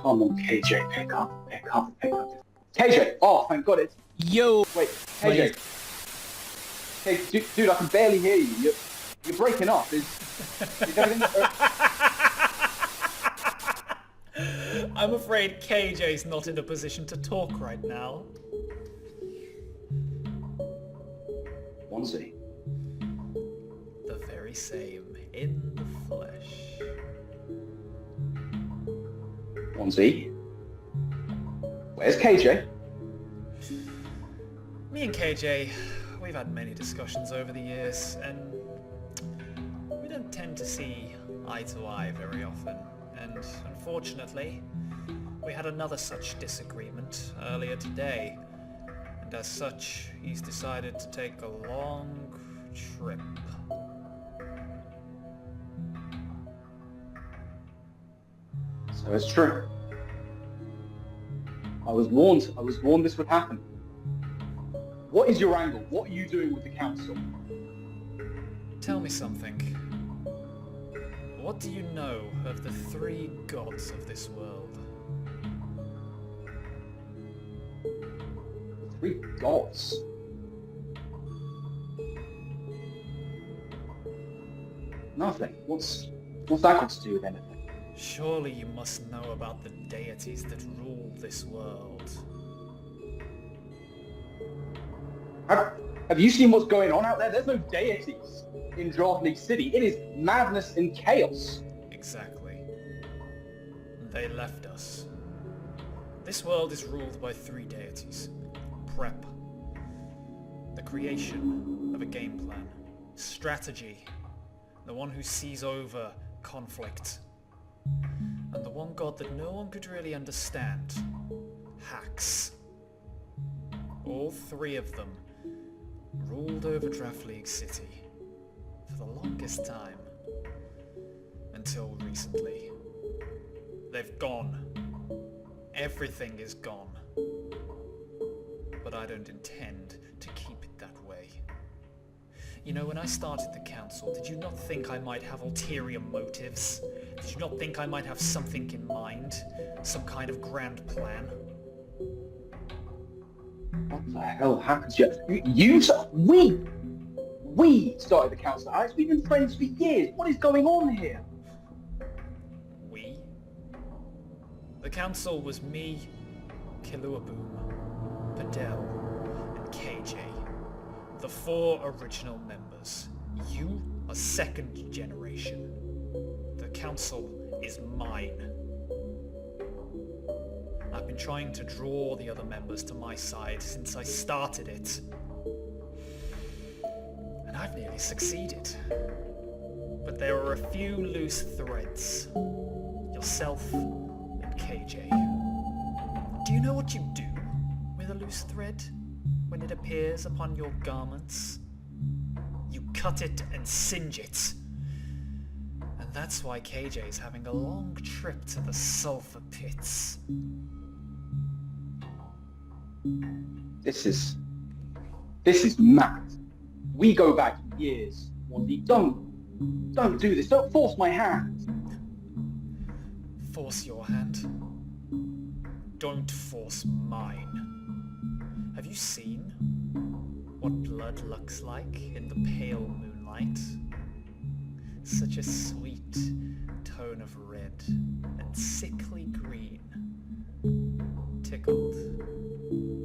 Come on, KJ, pick up. KJ! Oh, thank God it's... Yo! Wait, KJ. Hey, dude, I can barely hear you. You're breaking up. Is everything... I'm afraid KJ's not in a position to talk right now. Onesie. The very same, in the flesh. Onesie. Where's KJ? Me and KJ, we've had many discussions over the years, and we don't tend to see eye to eye very often. And unfortunately, we had another such disagreement earlier today. And as such, he's decided to take a long trip. So it's true. I was warned this would happen. What is your angle? What are you doing with the council? Tell me something. What do you know of the three gods of this world? Three gods? Nothing. What's that got to do with anything? Surely you must know about the deities that rule this world. Have you seen what's going on out there? There's no deities in Draft League City. It is madness and chaos. Exactly. They left us. This world is ruled by three deities. Prep. The creation of a game plan. Strategy. The one who sees over conflict. And the one god that no one could really understand. Hacks. All three of them ruled over Draft League City for the longest time. Until recently. They've gone. Everything is gone. But I don't intend to keep it that way. You know, when I started the council, did you not think I might have ulterior motives? Did you not think I might have something in mind? Some kind of grand plan? What the hell happened to you? We started the council, Alex. We've been friends for years. What is going on here? We? The council was me, Kiluaboom, Padel, and KJ. The four original members. You are second generation. The council is mine. I've been trying to draw the other members to my side since I started it. And I've nearly succeeded. But there are a few loose threads. Yourself and KJ. Do you know what you do with a loose thread when it appears upon your garments? You cut it and singe it. And that's why KJ is having a long trip to the sulfur pits. This is mad. We go back years. Wandy, don't do this. Don't force my hand. Force your hand? Don't force mine. Have you seen what blood looks like in the pale moonlight? Such a sweet tone of red and sickly green, tickled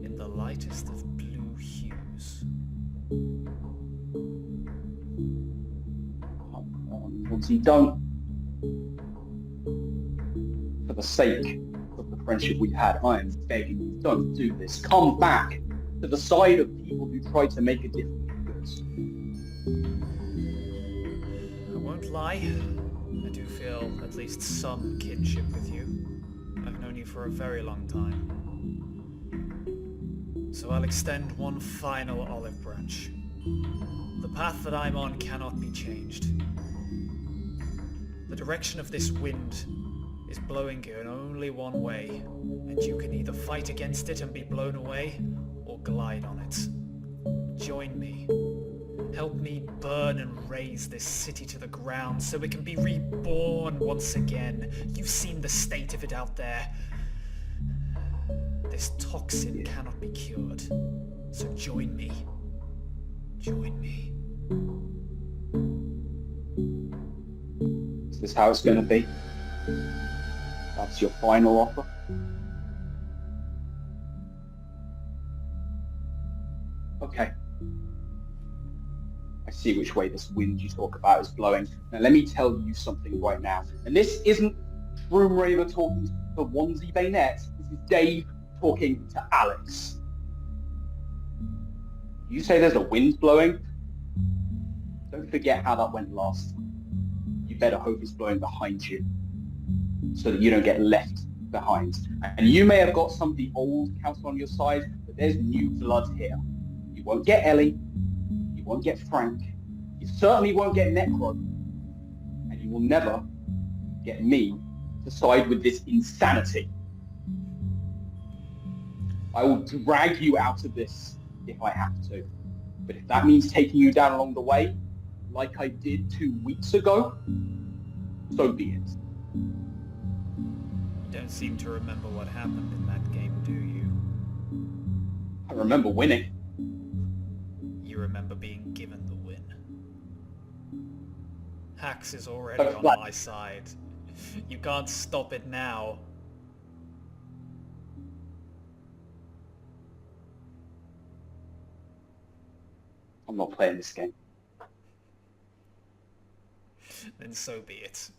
in the lightest of blue hues. Come on, Wandy, don't. For the sake of the friendship we had, I am begging you, don't do this. Come back to the side of people who try to make a difference. I won't lie, I do feel at least some kinship with you. I've known you for a very long time. So I'll extend one final olive branch. The path that I'm on cannot be changed. The direction of this wind is blowing you in only one way, and you can either fight against it and be blown away, or glide on it. Join me, Help me burn and raze this city to the ground so it can be reborn once again. You've seen the state of it out there. This toxin cannot be cured. So join me. Join me. Is this how it's going to be? That's your final offer? Okay. I see which way this wind you talk about is blowing. Now let me tell you something right now. And this isn't Shroomraver talking to Onesie Bayonet. This is Dave talking to Alex. You say there's a wind blowing? Don't forget how that went last time. You better hope it's blowing behind you so that you don't get left behind. And you may have got some of the old council on your side, but there's new blood here. You won't get Ellie, you won't get Frank, you certainly won't get Necro, and you will never get me to side with this insanity. I will drag you out of this if I have to. But if that means taking you down along the way, like I did 2 weeks ago, so be it. You don't seem to remember what happened in that game, do you? I remember winning. You remember being given the win. Hax is already on my side. You can't stop it now. I'm not playing this game. Then so be it.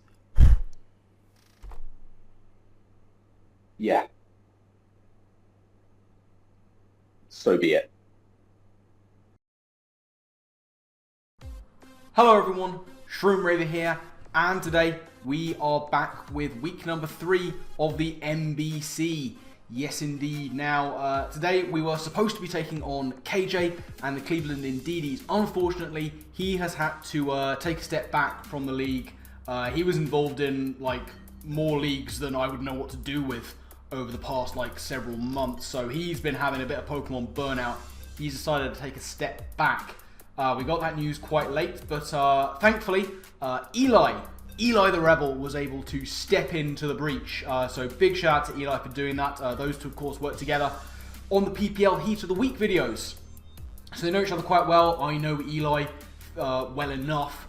Yeah. So be it. Hello everyone, Shroomraver here, and today we are back with week number 3 of the MBC. Yes indeed. Now, today we were supposed to be taking on KJ and the Cleveland Indeedies. Unfortunately, he has had to take a step back from the league. He was involved in more leagues than I would know what to do with over the past several months. So he's been having a bit of Pokemon burnout. He's decided to take a step back. We got that news quite late, but thankfully, Eli the Rebel was able to step into the breach. So big shout out to Eli for doing that. Those two, of course, work together on the PPL Heat of the Week videos. So they know each other quite well. I know Eli well enough.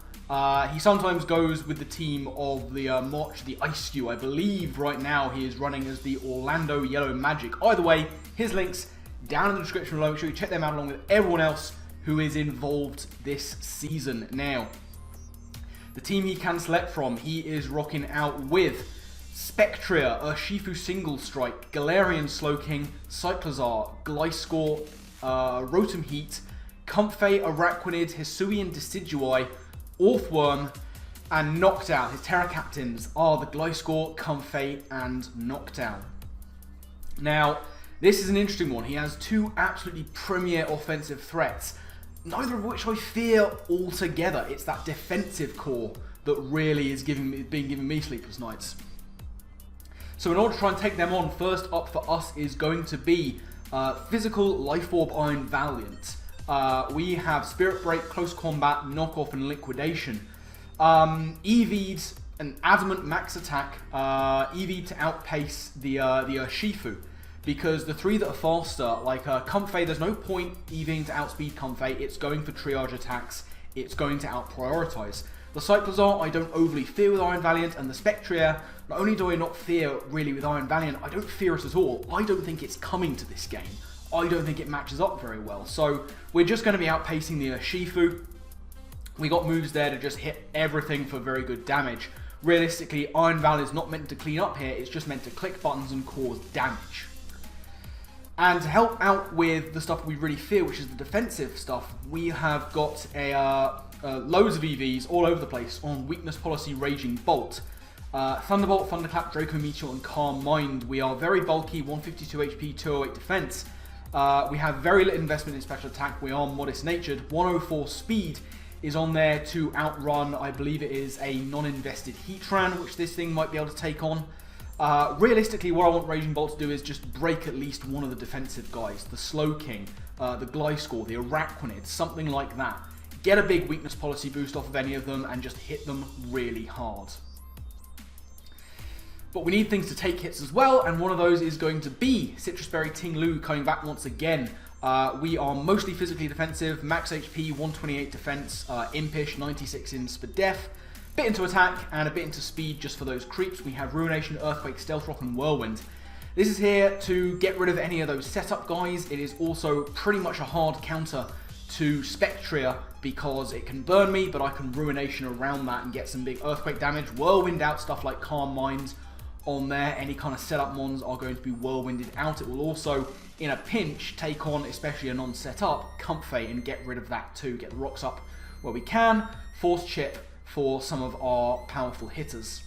He sometimes goes with the team of the March the Ice Skew. I believe right now he is running as the Orlando Yellow Magic. Either way, his links down in the description below. Make sure you check them out along with everyone else who is involved this season. Now, the team he can select from, he is rocking out with Spectrier, Urshifu Single Strike, Galarian Slowking, Cyclozar, Gliscor, Rotom Heat, Comfey, Araquanid, Hisuian Decidueye, Orthworm, and Noctowl. His Tera captains are the Gliscor, Comfey, and Noctowl. Now, this is an interesting one. He has two absolutely premier offensive threats, neither of which I fear altogether. It's that defensive core that really is being giving me sleepless nights. So in order to try and take them on, first up for us is going to be Physical, Life Orb, Iron Valiant. We have Spirit Break, Close Combat, Knockoff, and Liquidation. EV'd an Adamant Max Attack, EV'd to outpace the Urshifu. Because the three that are faster, like Comfey, there's no point EVing to outspeed Comfey. It's going for triage attacks. It's going to out-prioritize. The Cyclozar, I don't overly fear with Iron Valiant, and the Spectrier, not only do I not fear really with Iron Valiant, I don't fear it at all. I don't think it's coming to this game. I don't think it matches up very well. So we're just going to be outpacing the Urshifu. We got moves there to just hit everything for very good damage. Realistically, Iron Valiant is not meant to clean up here. It's just meant to click buttons and cause damage. And to help out with the stuff we really fear, which is the defensive stuff, we have got loads of EVs all over the place on Weakness Policy, Raging Bolt. Thunderbolt, Thunderclap, Draco Meteor, and Calm Mind. We are very bulky, 152 HP, 208 defense. We have very little investment in special attack. We are modest natured. 104 speed is on there to outrun, I believe it is a non-invested Heatran, which this thing might be able to take on. Realistically, what I want Raging Bolt to do is just break at least one of the defensive guys. The Slowking, the Gliscor, the Araquanid, something like that. get a big weakness policy boost off of any of them, and just hit them really hard. But we need things to take hits as well, and one of those is going to be Citrus Berry Ting-Lu coming back once again. We are mostly physically defensive, max HP, 128 defense, impish, 96 in spadef, bit into attack, and a bit into speed just for those creeps. We have Ruination, Earthquake, Stealth Rock, and Whirlwind. This is here to get rid of any of those setup guys. It is also pretty much a hard counter to Spectrier because it can burn me, but I can Ruination around that and get some big Earthquake damage, Whirlwind out stuff like Calm Mind on there. Any kind of setup mons are going to be whirlwinded out. It will also, in a pinch, take on, especially a non-setup, Comfey and get rid of that too. Get the rocks up where we can. Force chip for some of our powerful hitters.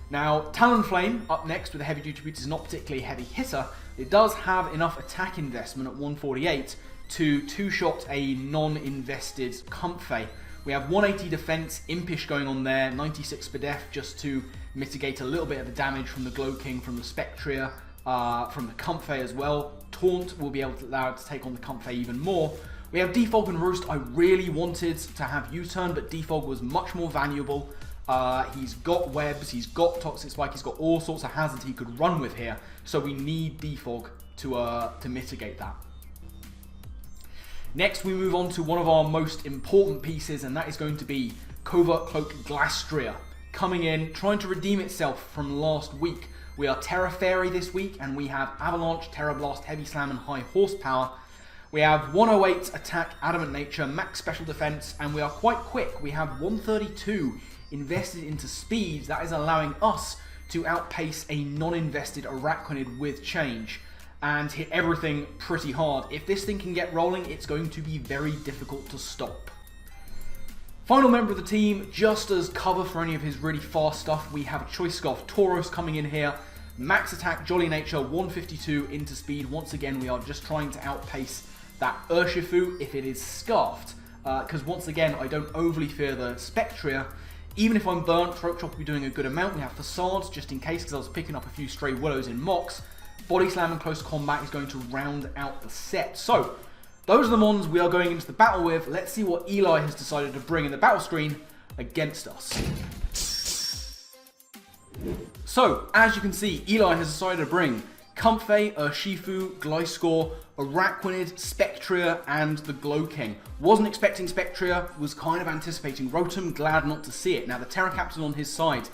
Now, Talonflame up next with a heavy duty boot is not particularly a heavy hitter. It does have enough attack investment at 148 to two-shot a non-invested Comfey. We have 180 defense, impish going on there, 96 spadef just to mitigate a little bit of the damage from the Glow King, from the Spectrier, from the Comfey as well. Taunt will be able to allow it to take on the Comfey even more. We have Defog and Roost. I really wanted to have U-Turn, but Defog was much more valuable. He's got webs, he's got Toxic Spike, he's got all sorts of hazards he could run with here. So we need Defog to mitigate that. Next, we move on to one of our most important pieces, and that is going to be Covert Cloak Glastrier. Coming in, trying to redeem itself from last week. We are Tera Fairy this week, and we have Avalanche, Terra Blast, Heavy Slam, and High Horsepower. We have 108 attack, Adamant Nature, max special defense, and we are quite quick. We have 132 invested into speed. That is allowing us to outpace a non-invested Araquanid with change and hit everything pretty hard. If this thing can get rolling, it's going to be very difficult to stop. Final member of the team, just as cover for any of his really fast stuff, we have a Choice Scarf Tauros coming in here. Max attack, Jolly Nature, 152 into speed. Once again, we are just trying to outpace that Urshifu if it is scarfed. Because once again, I don't overly fear the Spectrier. Even if I'm burnt, Throat Chop will be doing a good amount. We have Facades, just in case, because I was picking up a few stray Willows in mocks. Body Slam and Close Combat is going to round out the set. So, those are the mons we are going into the battle with. Let's see what Eli has decided to bring in the battle screen against us. So, as you can see, Eli has decided to bring Comfey, Urshifu, Gliscor, Araquanid, Spectrier, and the Glow King. Wasn't expecting Spectrier, was kind of anticipating Rotom, glad not to see it. Now, the Terra Captain on his side.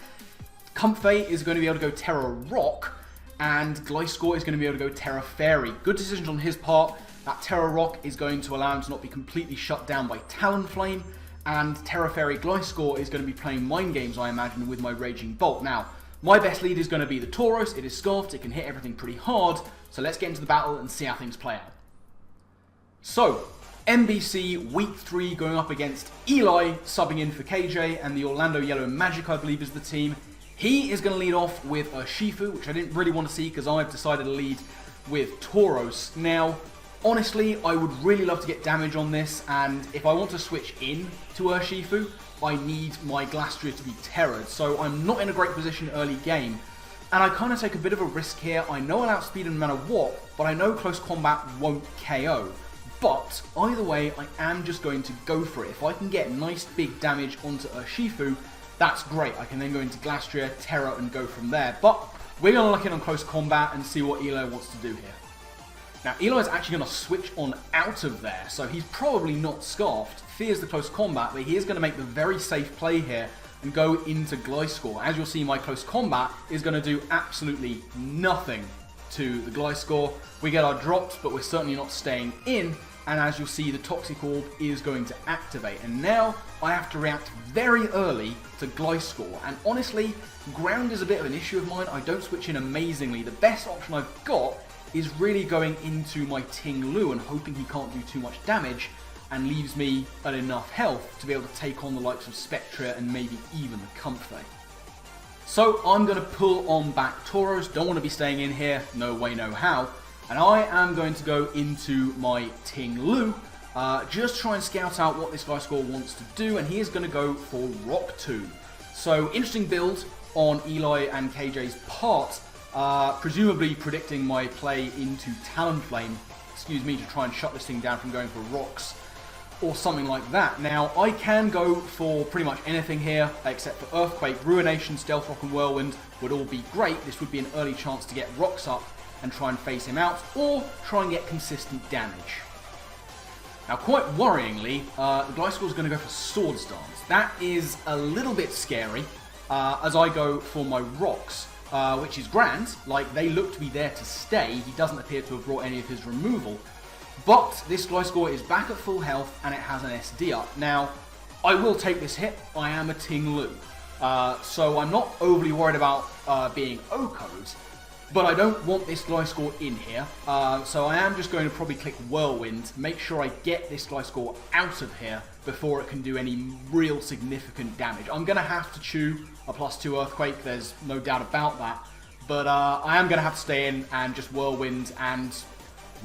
Comfey is going to be able to go Terra Rock, and Gliscor is going to be able to go Tera Fairy. Good decision on his part. That Terra Rock is going to allow him to not be completely shut down by Talonflame, and Tera Fairy Gliscor is going to be playing mind games, I imagine, with my Raging Bolt. Now, my best lead is going to be the Tauros. It is scarfed, it can hit everything pretty hard, so let's get into the battle and see how things play out. So, MBC Week 3 going up against Eli, subbing in for KJ, and the Orlando Yellow Magic, I believe, is the team. He is going to lead off with Urshifu, which I didn't really want to see because I've decided to lead with Tauros. Now, honestly, I would really love to get damage on this, and if I want to switch in to Urshifu, I need my Glastrier to be Terra'd, so I'm not in a great position early game. And I kind of take a bit of a risk here. I know I'll outspeed him no matter what, but I know Close Combat won't KO. But either way, I am just going to go for it. If I can get nice big damage onto Urshifu, that's great. I can then go into Glastrier, Terra, and go from there. But we're going to look in on Close Combat and see what Eli wants to do here. Now, Eli's actually going to switch on out of there, so he's probably not scarfed. Fears the Close Combat, but he is going to make the very safe play here and go into Gliscor. As you'll see, my Close Combat is going to do absolutely nothing to the Gliscor. We get our drops, but we're certainly not staying in. And as you'll see, the Toxic Orb is going to activate. And now I have to react very early to Gliscor. And honestly, ground is a bit of an issue of mine. I don't switch in amazingly. The best option I've got is really going into my Ting-Lu and hoping he can't do too much damage and leaves me at enough health to be able to take on the likes of Spectrier and maybe even the Comfey. So I'm going to pull on back Tauros. Don't want to be staying in here. No way, no how. And I am going to go into my Ting-Lu, just try and scout out what this Gliscor wants to do, and he is going to go for Rock Tomb. So, interesting build on Eli and KJ's part, presumably predicting my play into Talonflame, to try and shut this thing down from going for rocks. or something like that. Now, I can go for pretty much anything here, except for Earthquake, Ruination, Stealth Rock and Whirlwind would all be great. This would be an early chance to get rocks up and try and phase him out, or try and get consistent damage. Now, quite worryingly, the Gliscor is going to go for Swords Dance. That is a little bit scary, as I go for my rocks, which is grand. Like, they look to be there to stay. He doesn't appear to have brought any of his removal. But this Gliscor is back at full health, and it has an SD up. Now, I will take this hit. I am a Ting-Lu. So I'm not overly worried about being OHKOs. But I don't want this Gliscor in here, so I am just going to probably click Whirlwind, make sure I get this Gliscor out of here before it can do any real significant damage. I'm going to have to chew a +2 Earthquake, there's no doubt about that, but I am going to have to stay in and just Whirlwind and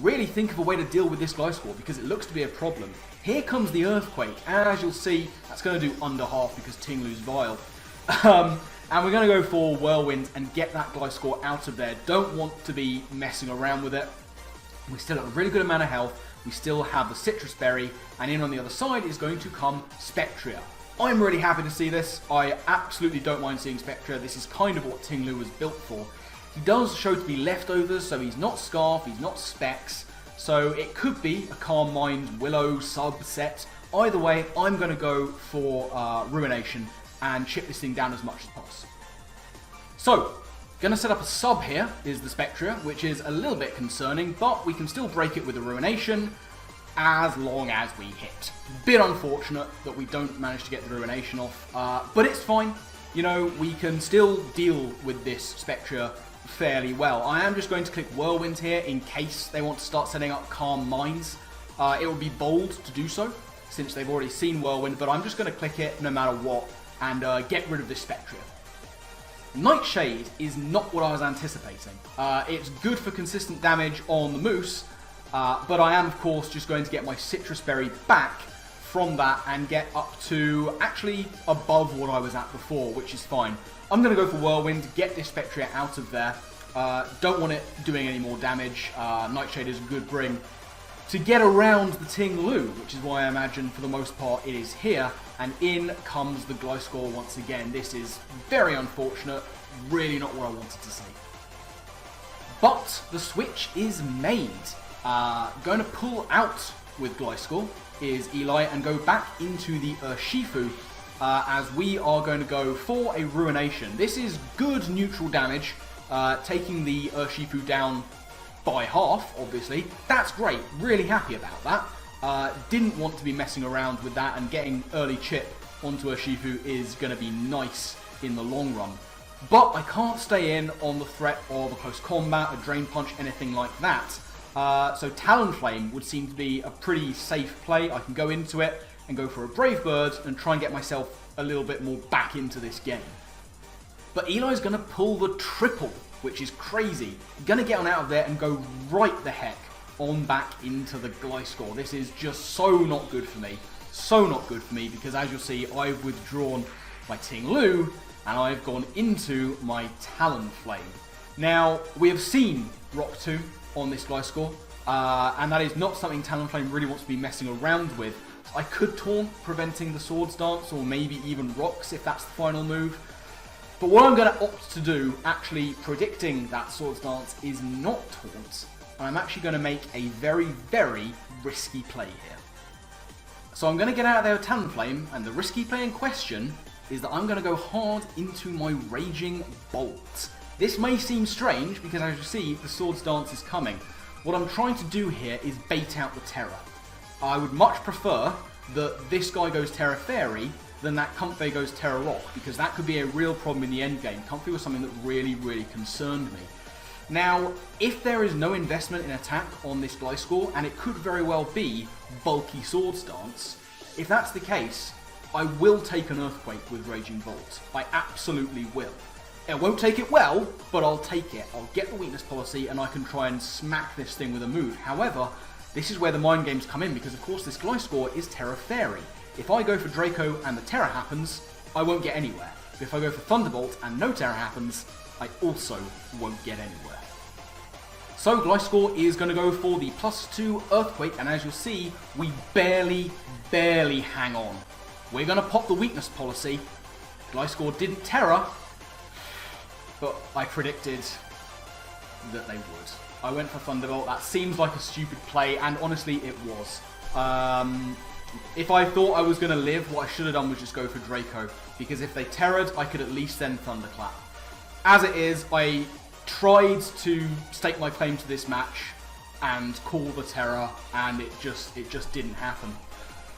really think of a way to deal with this Gliscor, because it looks to be a problem. Here comes the Earthquake, and as you'll see, that's going to do under half because Ting-Lu's vile. And we're going to go for Whirlwind and get that Gliscor out of there. Don't want to be messing around with it. We still have a really good amount of health. We still have the Citrus Berry. And in on the other side is going to come Spectria. I'm really happy to see this. I absolutely don't mind seeing Spectria. This is kind of what Ting-Lu was built for. He does show to be leftovers, so he's not Scarf, he's not Specs. So it could be a Calm Mind, Willow subset. Either way, I'm going to go for Ruination and chip this thing down as much as possible. So, gonna set up a sub here, is the Spectria, which is a little bit concerning, but we can still break it with a Ruination, as long as we hit. Bit unfortunate that we don't manage to get the Ruination off, but it's fine. You know, we can still deal with this Spectria fairly well. I am just going to click Whirlwind here in case they want to start setting up Calm Minds. It would be bold to do so, since they've already seen Whirlwind, but I'm just going to click it no matter what, and get rid of this Spectria. Nightshade is not what I was anticipating. It's good for consistent damage on the Moose, but I am of course just going to get my Citrus Berry back from that and get up to actually above what I was at before, which is fine. I'm going to go for Whirlwind, get this Spectria out of there. Don't want it doing any more damage. Nightshade is a good bring to get around the Ting-Lu, which is why I imagine for the most part it is here. And in comes the Gliscor once again. This is very unfortunate, really not what I wanted to see. But the switch is made. Going to pull out with Gliscor is Eli and go back into the Urshifu, as we are going to go for a Ruination. This is good neutral damage, taking the Urshifu down by half, obviously. That's great, really happy about that. Didn't want to be messing around with that, and getting early chip onto Urshifu is going to be nice in the long run. But I can't stay in on the threat of a close combat, a Drain Punch, anything like that. So Talonflame would seem to be a pretty safe play. I can go into it and go for a Brave Bird and try and get myself a little bit more back into this game. But Eli's going to pull the triple, which is crazy. Going to get on out of there and go right the heck on back into the Gliscor. This is just so not good for me. So not good for me, because as you'll see, I've withdrawn my Ting-Lu and I've gone into my Talonflame. Now, we have seen Rock Tomb on this Gliscor, and that is not something Talonflame really wants to be messing around with. I could taunt, preventing the Swords Dance, or maybe even Rocks if that's the final move. But what I'm going to opt to do, actually predicting that Swords Dance, is not taunt. And I'm actually going to make a very, very risky play here. So I'm going to get out of there with Talonflame, and the risky play in question is that I'm going to go hard into my Raging Bolt. This may seem strange, because as you see, the Swords Dance is coming. What I'm trying to do here is bait out the Tera. I would much prefer that this guy goes Tera Fairy than that Comfey goes Tera Rock, because that could be a real problem in the end game. Comfey was something that really, really concerned me. Now, if there is no investment in attack on this Gliscor, and it could very well be bulky Swords Dance, if that's the case, I will take an Earthquake with Raging Bolt. I absolutely will. I won't take it well, but I'll take it. I'll get the weakness policy and I can try and smack this thing with a move. However, this is where the mind games come in, because of course this Gliscor is Tera Fairy. If I go for Draco and the Tera happens, I won't get anywhere. But if I go for Thunderbolt and no Tera happens, I also won't get anywhere. So Glastrier is going to go for the +2 Earthquake, and as you'll see, we barely hang on. We're going to pop the weakness policy. Glastrier didn't Tera, but I predicted that they would. I went for Thunderbolt. That seems like a stupid play, and honestly, it was. If I thought I was going to live, what I should have done was just go for Draco, because if they Terra'd, I could at least then Thunderclap. As it is, I tried to stake my claim to this match and call the Tera, and it just didn't happen.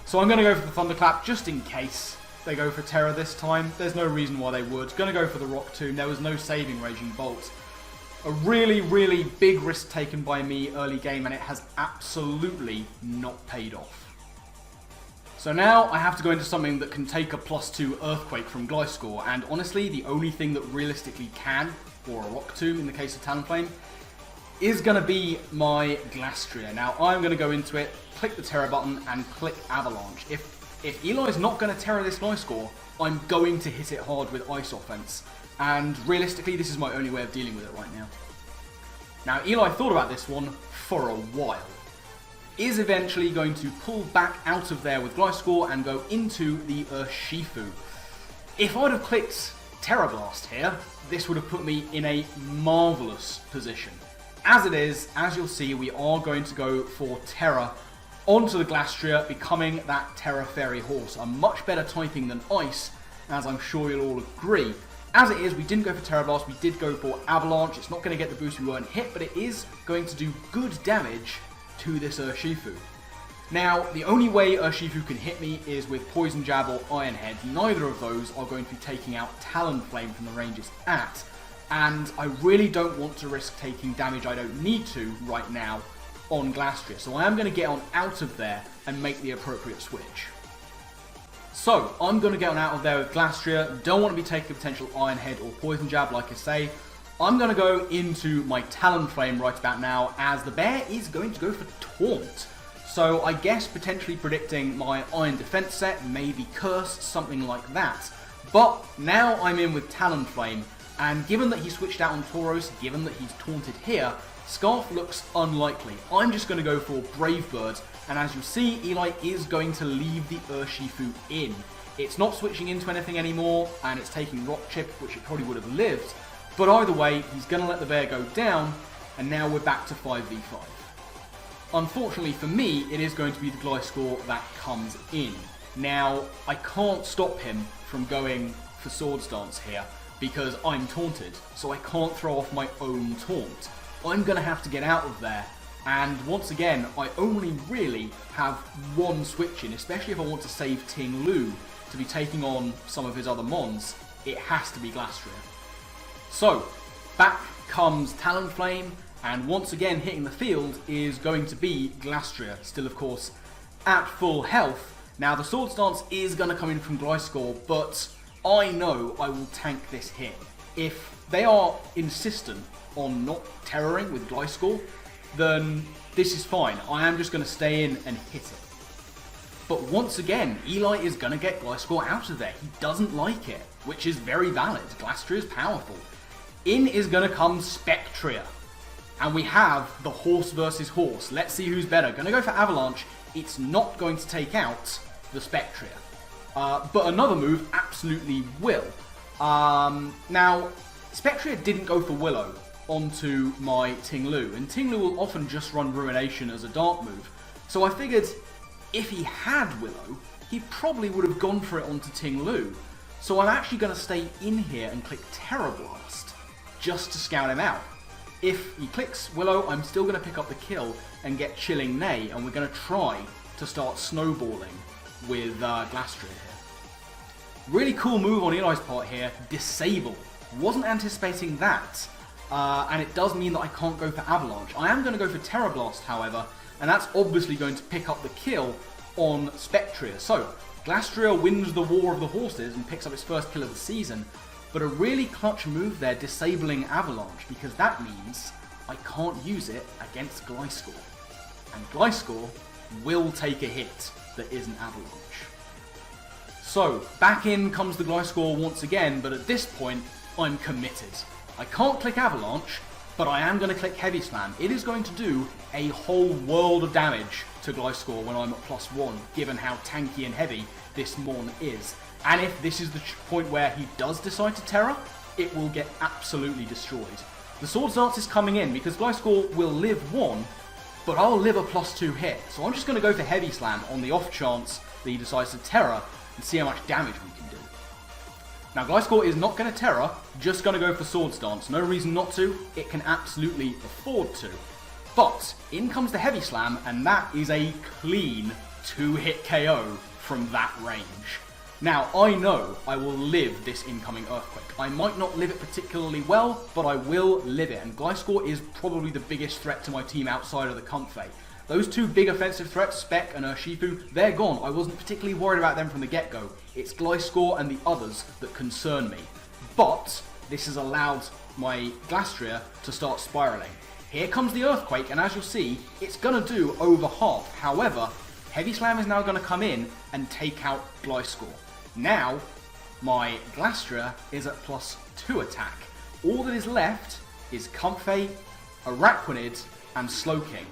So I'm going to go for the Thunderclap just in case they go for Tera this time. There's no reason why they would. Going to go for the Rock Tomb. There was no saving Raging Bolt. A really big risk taken by me early game, and it has absolutely not paid off. So now I have to go into something that can take a +2 Earthquake from Glastrier, and honestly the only thing that realistically can, or a Rock Tomb in the case of Talonflame, is going to be my Glastrier. Now I'm going to go into it, click the Tera button, and click Avalanche. If Eli's not going to Tera this Glastrier, I'm going to hit it hard with Ice Offense, and realistically this is my only way of dealing with it right now. Now Eli thought about this one for a while. Is eventually going to pull back out of there with Glastrier and go into the Urshifu. If I'd have clicked Tera Blast here, this would have put me in a marvellous position. As it is, as you'll see, we are going to go for Tera onto the Glastrier, becoming that Tera Fairy Horse. A much better typing than Ice, as I'm sure you'll all agree. As it is, we didn't go for Tera Blast, we did go for Avalanche. It's not going to get the boost we weren't hit, but it is going to do good damage to this Urshifu. Now, the only way Urshifu can hit me is with Poison Jab or Iron Head. Neither of those are going to be taking out Talonflame from the range it's at, and I really don't want to risk taking damage I don't need to right now on Glastrier, so I am going to get on out of there and make the appropriate switch. So, I'm going to get on out of there with Glastrier, don't want to be taking a potential Iron Head or Poison Jab like I say. I'm going to go into my Talonflame right about now, as the bear is going to go for Taunt. So I guess potentially predicting my Iron Defense set, maybe Cursed, something like that. But now I'm in with Talonflame, and given that he switched out on Tauros, given that he's taunted here, Scarf looks unlikely. I'm just going to go for Brave Bird, and as you see, Eli is going to leave the Urshifu in. It's not switching into anything anymore, and it's taking Rock Chip, which it probably would have lived. But either way, he's going to let the bear go down, and now we're back to 5v5. Unfortunately for me, it is going to be the Glastrier that comes in. Now, I can't stop him from going for Swords Dance here, because I'm taunted, so I can't throw off my own taunt. I'm going to have to get out of there, and once again, I only really have one switch in, especially if I want to save Ting-Lu to be taking on some of his other mons. It has to be Glastrier. So, back comes Talonflame, and once again hitting the field is going to be Glastrier, still of course at full health. Now the Swords Dance is going to come in from Glastrier, but I know I will tank this hit. If they are insistent on not terroring with Glastrier, then this is fine. I am just going to stay in and hit it. But once again, Eli is going to get Glastrier out of there. He doesn't like it, which is very valid. Glastrier is powerful. In is going to come Spectrier. And we have the horse versus horse. Let's see who's better. Going to go for Avalanche. It's not going to take out the Spectrier. But another move absolutely will. Now, Spectrier didn't go for Willow onto my Ting-Lu. And Ting-Lu will often just run Ruination as a dark move. So I figured if he had Willow, he probably would have gone for it onto Ting-Lu. So I'm actually going to stay in here and click Tera Blast, just to scout him out. If he clicks Willow, I'm still going to pick up the kill and get Chilling Neigh, and we're going to try to start snowballing with Glastrier here. Really cool move on Eli's part here, Disable. Wasn't anticipating that, and it does mean that I can't go for Avalanche. I am going to go for Tera Blast, however, and that's obviously going to pick up the kill on Spectrier. So, Glastrier wins the War of the Horses and picks up his first kill of the season, but a really clutch move there, disabling Avalanche, because that means I can't use it against Glastrier. And Glastrier will take a hit that isn't Avalanche. So, back in comes the Glastrier once again, but at this point, I'm committed. I can't click Avalanche, but I am going to click Heavy Slam. It is going to do a whole world of damage to Glastrier when I'm at +1, given how tanky and heavy this Mon is. And if this is the point where he does decide to Tera, it will get absolutely destroyed. The Swords Dance is coming in because Glastrier will live 1, but I'll live a +2 hit. So I'm just going to go for Heavy Slam on the off chance that he decides to Tera and see how much damage we can do. Now Glastrier is not going to Tera, just going to go for Swords Dance. No reason not to, it can absolutely afford to. But in comes the Heavy Slam, and that is a clean 2-hit KO from that range. Now, I know I will live this incoming Earthquake. I might not live it particularly well, but I will live it, and Glastrier is probably the biggest threat to my team outside of the Comfey. Those two big offensive threats, Spec and Urshifu, they're gone. I wasn't particularly worried about them from the get-go. It's Glastrier and the others that concern me. But this has allowed my Glastrier to start spiraling. Here comes the Earthquake, and as you'll see, it's going to do over half. However, Heavy Slam is now going to come in and take out Glastrier. Now, my Glastrier is at +2 attack. All that is left is Comfey, Araquanid, and Slowking.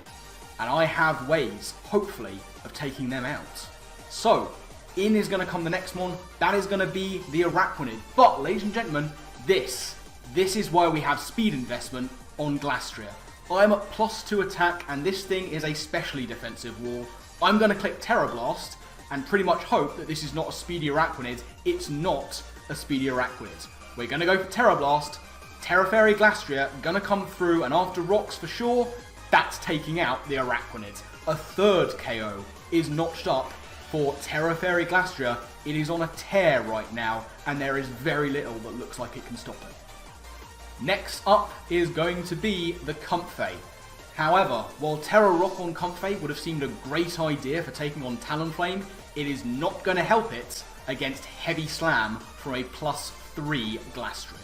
And I have ways, hopefully, of taking them out. So, in is going to come the next one. That is going to be the Araquanid. But, ladies and gentlemen, this is why we have speed investment on Glastrier. I'm at +2 attack, and this thing is a specially defensive wall. I'm going to click Tera Blast, and pretty much hope that this is not a speedy Araquanid. It's not a speedy Araquanid. We're going to go for Tera Blast. Tera Fairy Glastrier going to come through, and after rocks for sure, that's taking out the Araquanid. A third KO is notched up for Tera Fairy Glastrier. It is on a tear right now, and there is very little that looks like it can stop it. Next up is going to be the Comfey. However, while Tera Rock on Comfey would have seemed a great idea for taking on Talonflame, it is not going to help it against Heavy Slam from a +3 Glastrier.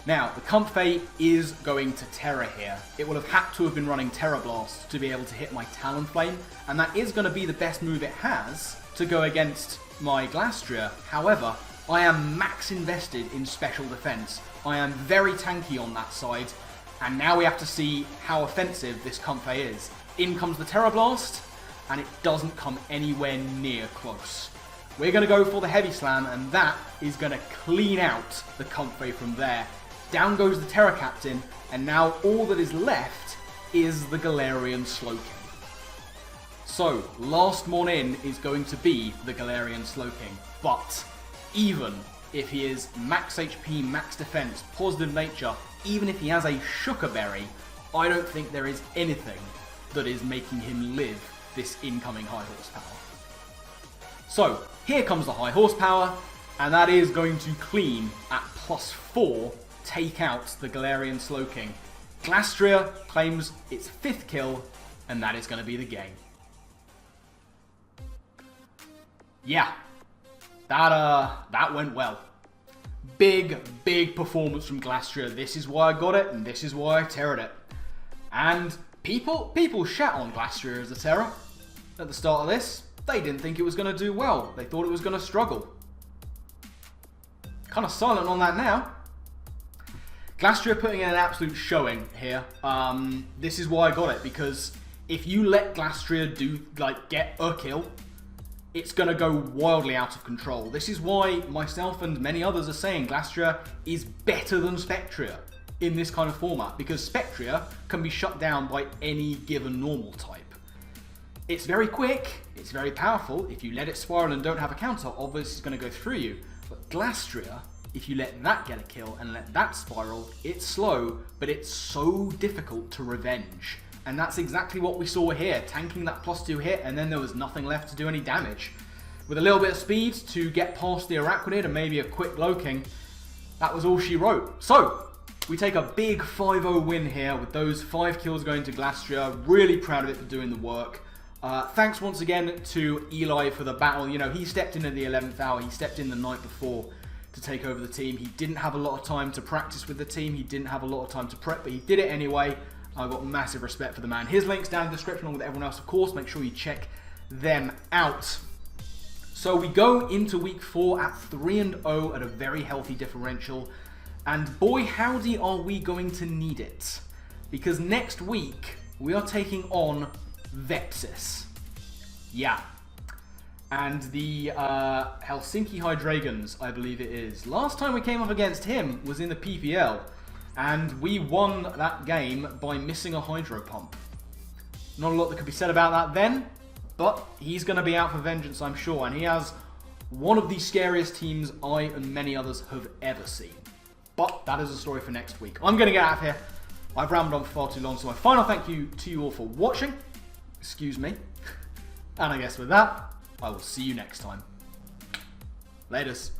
Now, the Comfey is going to Tera here. It will have had to have been running Tera Blast to be able to hit my Talonflame, and that is going to be the best move it has to go against my Glastrier. However, I am max invested in special defense. I am very tanky on that side, and now we have to see how offensive this Comfey is. In comes the Tera Blast, and it doesn't come anywhere near close. We're going to go for the Heavy Slam, and that is going to clean out the Comfey from there. Down goes the Tera Captain, and now all that is left is the Galarian Slowking. So, last Mon in is going to be the Galarian Slowking, but even if he is max HP, max defense, positive nature, even if he has a Sugar Berry, I don't think there is anything that is making him live this incoming high horsepower. So, here comes the high horsepower, and that is going to clean at +4 take out the Galarian Slowking. Glastrier claims its 5th kill, and that is going to be the game. Yeah, that went well. Big performance from Glastrier. This is why I got it, and this is why I Terra'd it. And people shat on Glastrier as a Tera at the start of this. They didn't think it was going to do well. They thought it was going to struggle. Kind of silent on that now. Glastrier putting in an absolute showing here. This is why I got it, because if you let Glastrier get a kill, it's going to go wildly out of control. This is why myself and many others are saying Glastrier is better than Spectrier in this kind of format, because Spectrier can be shut down by any given normal type. It's very quick, it's very powerful. If you let it spiral and don't have a counter, obviously it's going to go through you. But Glastrier, if you let that get a kill and let that spiral, it's slow, but it's so difficult to revenge. And that's exactly what we saw here, tanking that +2 hit, and then there was nothing left to do any damage. With a little bit of speed to get past the Araquanid and maybe a quick Loking, that was all she wrote. So, we take a big 5-0 win here with those 5 kills going to Glastrier. Really proud of it for doing the work. Thanks once again to Eli for the battle. You know, he stepped in at the 11th hour, he stepped in the night before to take over the team. He didn't have a lot of time to practice with the team, he didn't have a lot of time to prep, but he did it anyway. I've got massive respect for the man. His link's down in the description along with everyone else, of course. Make sure you check them out. So we go into week 4 at 3-0 at a very healthy differential. And boy howdy are we going to need it. Because next week, we are taking on Vexus. Yeah. And the Helsinki Hydreigons, I believe it is. Last time we came up against him was in the PPL. And we won that game by missing a Hydro Pump. Not a lot that could be said about that then, but he's going to be out for vengeance, I'm sure. And he has one of the scariest teams I and many others have ever seen. But that is a story for next week. I'm going to get out of here. I've rambled on for far too long, so my final thank you to you all for watching. Excuse me. And I guess with that, I will see you next time. Laters.